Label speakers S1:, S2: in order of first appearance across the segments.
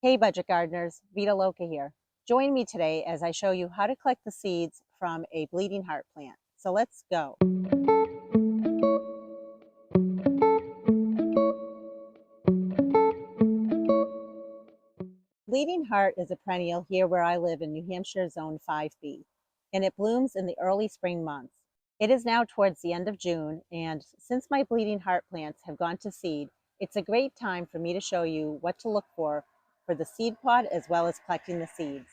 S1: Hey budget gardeners, Vita Loca here. Join me today as I show you how to collect the seeds from a bleeding heart plant. So let's go. Bleeding heart is a perennial here where I live in New Hampshire Zone 5B, and it blooms in the early spring months. It is now towards the end of June, and since my bleeding heart plants have gone to seed, it's a great time for me to show you what to look for the seed pod as well as collecting the seeds.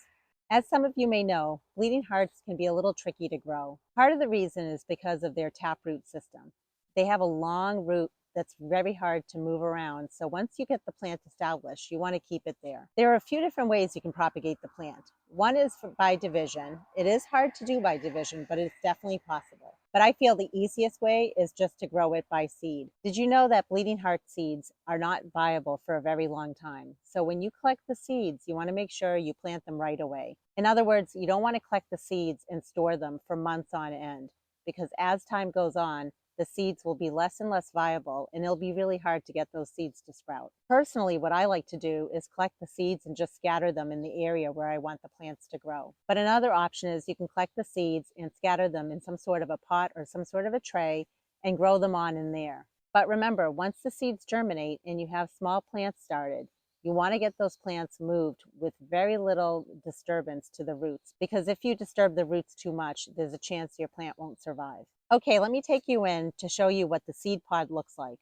S1: As some of you may know, bleeding hearts can be a little tricky to grow. Part of the reason is because of their taproot system. They have a long root that's very hard to move around. So once you get the plant established, you want to keep it there. There are a few different ways you can propagate the plant. One is by division. It is hard to do by division, but it's definitely possible. But I feel the easiest way is just to grow it by seed. Did you know that bleeding heart seeds are not viable for a very long time? So when you collect the seeds, you want to make sure you plant them right away. In other words, you don't want to collect the seeds and store them for months on end, because as time goes on, the seeds will be less and less viable, and it'll be really hard to get those seeds to sprout. Personally, what I like to do is collect the seeds and just scatter them in the area where I want the plants to grow. But another option is you can collect the seeds and scatter them in some sort of a pot or some sort of a tray and grow them on in there. But remember, once the seeds germinate and you have small plants started, you want to get those plants moved with very little disturbance to the roots, because if you disturb the roots too much, there's a chance your plant won't survive. Okay, let me take you in to show you what the seed pod looks like.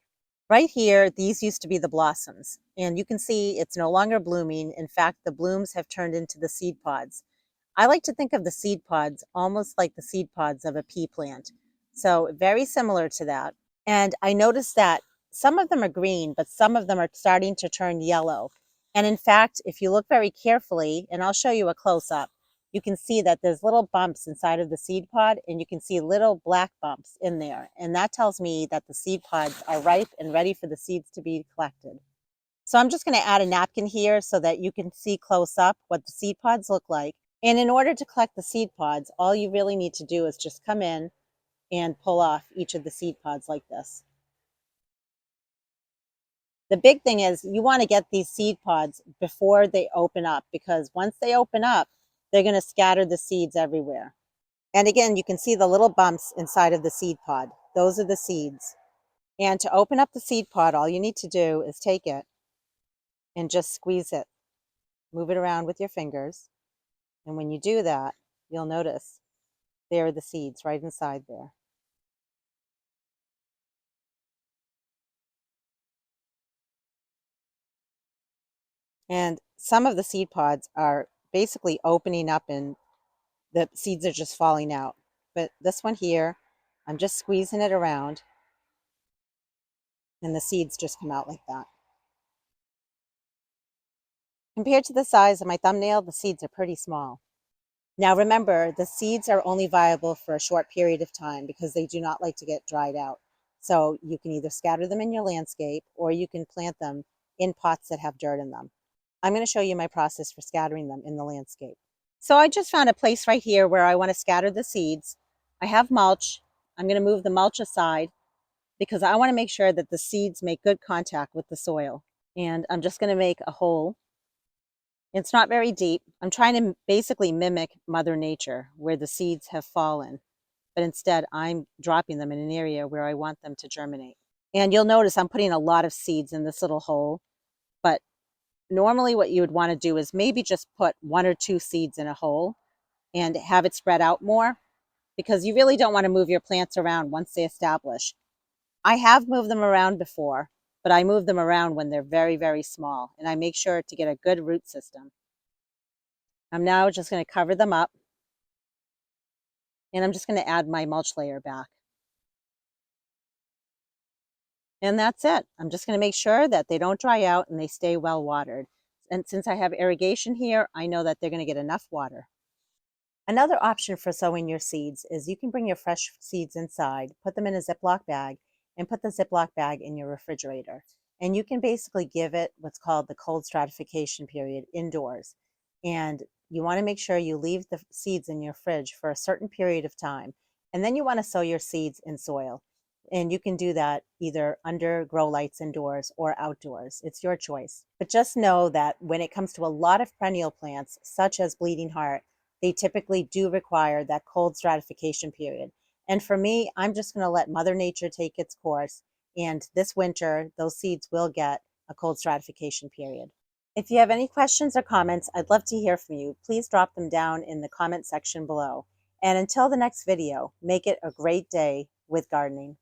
S1: Right here, these used to be the blossoms, and you can see it's no longer blooming. In fact, the blooms have turned into the seed pods. I like to think of the seed pods almost like the seed pods of a pea plant. So very similar to that. And I noticed that some of them are green, but some of them are starting to turn yellow. And in fact, if you look very carefully, and I'll show you a close up, you can see that there's little bumps inside of the seed pod, and you can see little black bumps in there. And that tells me that the seed pods are ripe and ready for the seeds to be collected. So I'm just going to add a napkin here so that you can see close up what the seed pods look like. And in order to collect the seed pods, all you really need to do is just come in and pull off each of the seed pods like this. The big thing is you want to get these seed pods before they open up, because once they open up, they're going to scatter the seeds everywhere. And again, you can see the little bumps inside of the seed pod. Those are the seeds. And to open up the seed pod, all you need to do is take it and just squeeze it. Move it around with your fingers. And when you do that, you'll notice there are the seeds right inside there. And some of the seed pods are basically opening up and the seeds are just falling out. But this one here, I'm just squeezing it around and the seeds just come out like that. Compared to the size of my thumbnail, the seeds are pretty small. Now remember, the seeds are only viable for a short period of time because they do not like to get dried out. So you can either scatter them in your landscape or you can plant them in pots that have dirt in them. I'm going to show you my process for scattering them in the landscape. So I just found a place right here where I want to scatter the seeds. I have mulch. I'm going to move the mulch aside because I want to make sure that the seeds make good contact with the soil. And I'm just going to make a hole. It's not very deep. I'm trying to basically mimic Mother Nature where the seeds have fallen, but instead I'm dropping them in an area where I want them to germinate. And you'll notice I'm putting a lot of seeds in this little hole, but normally what you would want to do is maybe just put 1 or 2 seeds in a hole and have it spread out more, because you really don't want to move your plants around once they establish. I have moved them around before, but I move them around when they're very, very small, and I make sure to get a good root system. I'm now just going to cover them up, and I'm just going to add my mulch layer back. And that's it. I'm just going to make sure that they don't dry out and they stay well watered. And since I have irrigation here, I know that they're going to get enough water. Another option for sowing your seeds is you can bring your fresh seeds inside, put them in a Ziploc bag, and put the Ziploc bag in your refrigerator. And you can basically give it what's called the cold stratification period indoors. And you want to make sure you leave the seeds in your fridge for a certain period of time. And then you want to sow your seeds in soil. And you can do that either under grow lights indoors or outdoors. It's your choice. But just know that when it comes to a lot of perennial plants, such as bleeding heart, they typically do require that cold stratification period. And for me, I'm just going to let Mother Nature take its course. And this winter, those seeds will get a cold stratification period. If you have any questions or comments, I'd love to hear from you. Please drop them down in the comment section below. And until the next video, make it a great day with gardening.